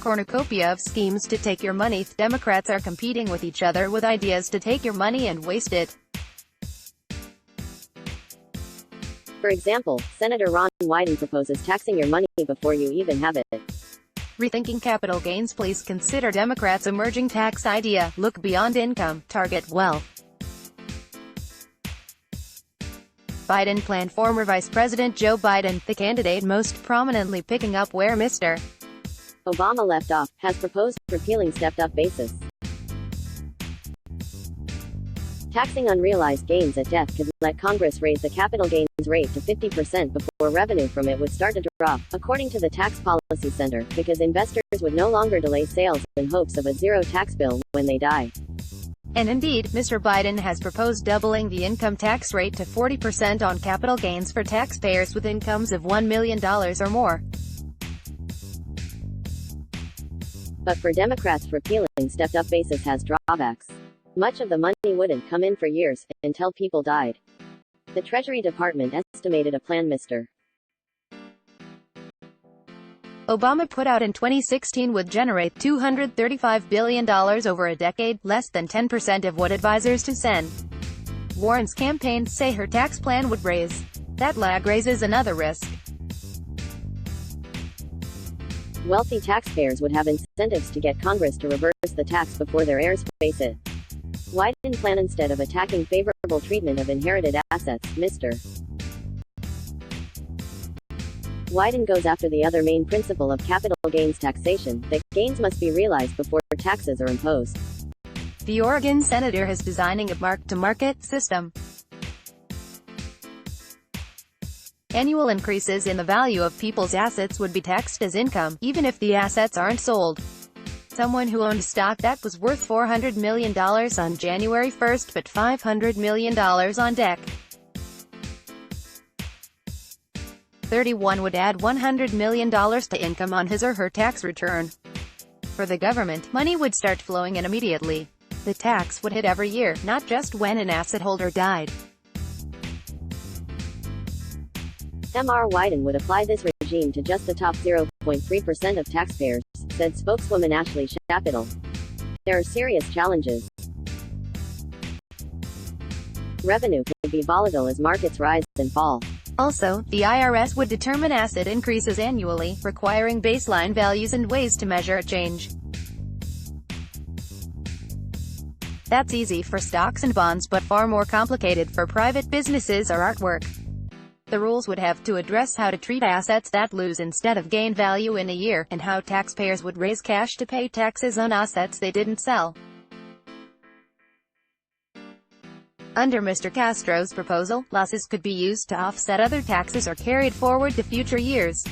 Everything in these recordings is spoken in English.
Cornucopia of schemes to take your money. Democrats are competing with each other with ideas to take your money and waste it. For example, Senator Ron Wyden proposes taxing your money before you even have it. Rethinking capital gains. Please consider Democrats' emerging tax idea. Look beyond income, target wealth. Biden plan. Former Vice President Joe Biden, the candidate most prominently picking up where Mr. Obama left off, has proposed repealing stepped-up basis. Taxing unrealized gains at death could let Congress raise the capital gains rate to 50% before revenue from it would start to drop, according to the Tax Policy Center, because investors would no longer delay sales in hopes of a zero tax bill when they die. And indeed, Mr. Biden has proposed doubling the income tax rate to 40% on capital gains for taxpayers with incomes of $1 million or more. But for Democrats, repealing stepped-up basis has drawbacks. Much of the money wouldn't come in for years, until people died. The Treasury Department estimated a plan Mr. Obama put out in 2016 would generate $235 billion over a decade, less than 10% of what advisors to send. Warren's campaign say her tax plan would raise. That lag raises another risk. Wealthy taxpayers would have incentives to get Congress to reverse the tax before their heirs face it. Wyden plan instead of attacking favorable treatment of inherited assets, Mr. Wyden goes after the other main principle of capital gains taxation, that gains must be realized before taxes are imposed. The Oregon senator is designing a mark-to-market system. Annual increases in the value of people's assets would be taxed as income, even if the assets aren't sold. Someone who owned stock that was worth $400 million on January 1st but $500 million on deck. 31 would add $100 million to income on his or her tax return. For the government, money would start flowing in immediately. The tax would hit every year, not just when an asset holder died. Mr. Wyden would apply this regime to just the top 0.3% of taxpayers, said spokeswoman Ashley Chapital. There are serious challenges. Revenue could be volatile as markets rise and fall. Also, the IRS would determine asset increases annually, requiring baseline values and ways to measure change. That's easy for stocks and bonds but far more complicated for private businesses or artwork. The rules would have to address how to treat assets that lose instead of gain value in a year, and how taxpayers would raise cash to pay taxes on assets they didn't sell. Under Mr. Castro's proposal, losses could be used to offset other taxes or carried forward to future years.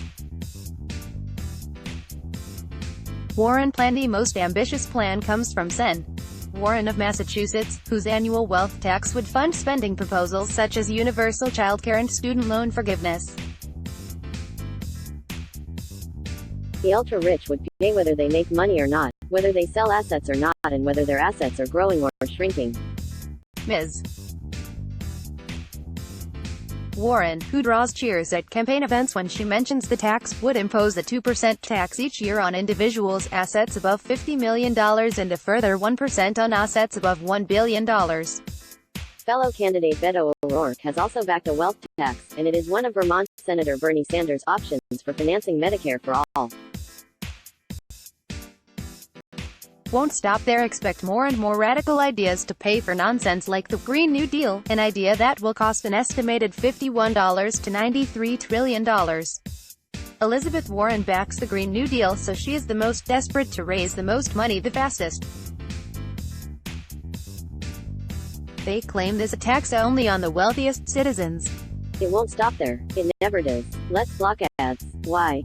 Warren plan. The most ambitious plan comes from Sen. Warren of Massachusetts, whose annual wealth tax would fund spending proposals such as universal childcare and student loan forgiveness. The ultra-rich would pay whether they make money or not, whether they sell assets or not, and whether their assets are growing or shrinking. Ms. Warren, who draws cheers at campaign events when she mentions the tax, would impose a 2% tax each year on individuals' assets above $50 million and a further 1% on assets above $1 billion. Fellow candidate Beto O'Rourke has also backed a wealth tax, and it is one of Vermont Senator Bernie Sanders' options for financing Medicare for all. Won't stop there. Expect more and more radical ideas to pay for nonsense like the Green New Deal, an idea that will cost an estimated $51 to $93 trillion. Elizabeth Warren backs the Green New Deal, so she is the most desperate to raise the most money the fastest. They claim this a tax only on the wealthiest citizens. It won't stop there. It never does. Let's block ads. Why?